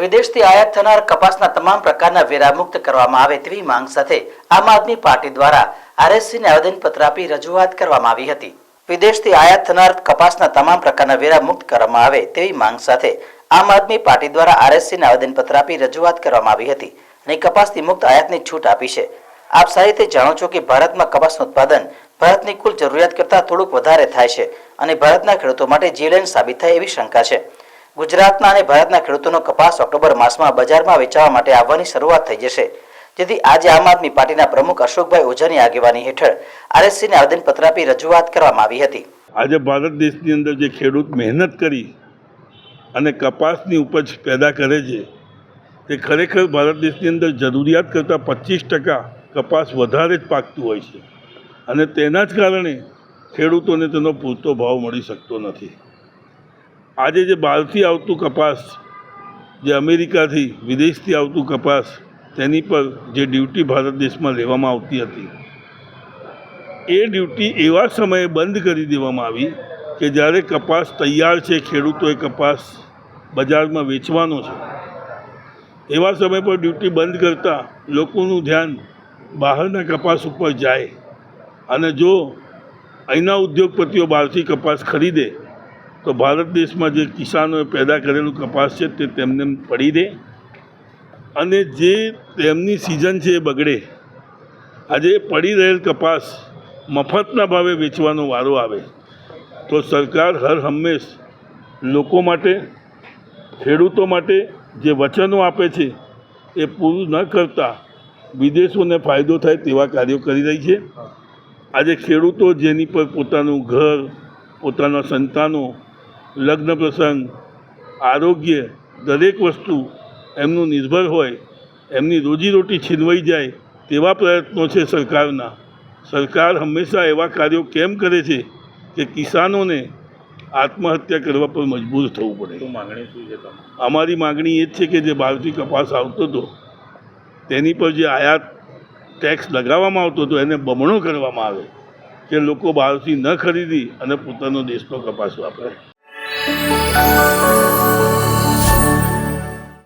વિદેશથી આયાત થનાર કપાસના તમામ પ્રકારના વેરા મુક્ત કરવામાં આવે તેવી માંગ સાથે આમ આદમી પાર્ટી દ્વારા આરએસસીને આવેદનપત્ર આપી રજૂઆત કરવામાં આવી હતી। વિદેશથી આયાત થનાર કપાસના તમામ પ્રકારના વેરા મુક્ત કરવામાં આવે તેવી માંગ સાથે આમ આદમી પાર્ટી દ્વારા આરએસસીને આવેદનપત્ર આપી રજૂઆત કરવામાં આવી હતી અને કપાસથી મુક્ત આયાતની છૂટ આપી છે। આપ સારી રીતે જાણો છો કે ભારતમાં કપાસનું ઉત્પાદન ભારતની કુલ જરૂરિયાત કરતાં થોડુંક વધારે થાય છે અને ભારતના ખેડૂતો માટે જીવલેણ સાબિત થાય એવી શંકા છે। ગુજરાતના અને ભારતના ખેડૂતોનો કપાસ ઓક્ટોબર માસમાં બજારમાં વેચાવા માટે આવવાની શરૂઆત થઈ જશે, જેથી આજે આમ આદમી પાર્ટીના પ્રમુખ અશોકભાઈ ઓઝાની આગેવાની હેઠળ આરએસસીને આવેદનપત્ર આપી રજૂઆત કરવામાં આવી હતી। આજે ભારત દેશની અંદર જે ખેડૂત મહેનત કરી અને કપાસની ઉપજ પેદા કરે છે તે ખરેખર ભારત દેશની અંદર જરૂરિયાત કરતાં 25% કપાસ વધારે જ પાકતું હોય છે અને તેના જ કારણે ખેડૂતોને તેનો પૂરતો ભાવ મળી શકતો નથી। આજે જે બહારથી આવતું કપાસ, જે અમેરિકાથી વિદેશથી આવતું કપાસ, તેની પર જે ડ્યુટી ભારત દેશમાં લેવામાં આવતી હતી એ ડ્યુટી એવા સમયે બંધ કરી દેવામાં આવી કે જ્યારે કપાસ તૈયાર છે, ખેડૂતોએ કપાસ બજારમાં વેચવાનો છે, એવા સમય પર ડ્યુટી બંધ કરતાં લોકોનું ધ્યાન બહારના કપાસ ઉપર જાય અને જો અહીંના ઉદ્યોગપતિઓ બહારથી કપાસ ખરીદે તો ભારત દેશમાં જે કિસાનોએ પેદા કરેલું કપાસ છે તે તેમને પડી રહે અને જે તેમની સિઝન છે એ બગડે। આજે પડી રહેલ કપાસ મફતના ભાવે વેચવાનો વારો આવે તો સરકાર હર હંમેશ લોકો માટે, ખેડૂતો માટે જે વચનો આપે છે એ પૂરું ન કરતા વિદેશોને ફાયદો થાય તેવા કાર્યો કરી રહી છે। આજે ખેડૂતો જેની પર પોતાનું ઘર, પોતાના સંતાનો, લગ્ન પ્રસંગ, આરોગ્ય, દરેક વસ્તુ એમનું નિર્ભર હોય, એમની રોજીરોટી છીનવાઈ જાય તેવા પ્રયત્નો છે સરકારના। સરકાર હંમેશા એવા કાર્યો કેમ કરે છે કે કિસાનોને આત્મહત્યા કરવા પર મજબૂર થવું પડે। માંગણી શું છે તમારી? અમારી માગણી એ જ છે કે જે બહારથી કપાસ આવતો હતો તેની પર જે આયાત ટેક્સ લગાવવામાં આવતો હતો એને બમણો કરવામાં આવે કે લોકો બહારથી ન ખરીદી અને પોતાનો દેશનો કપાસ વાપરે।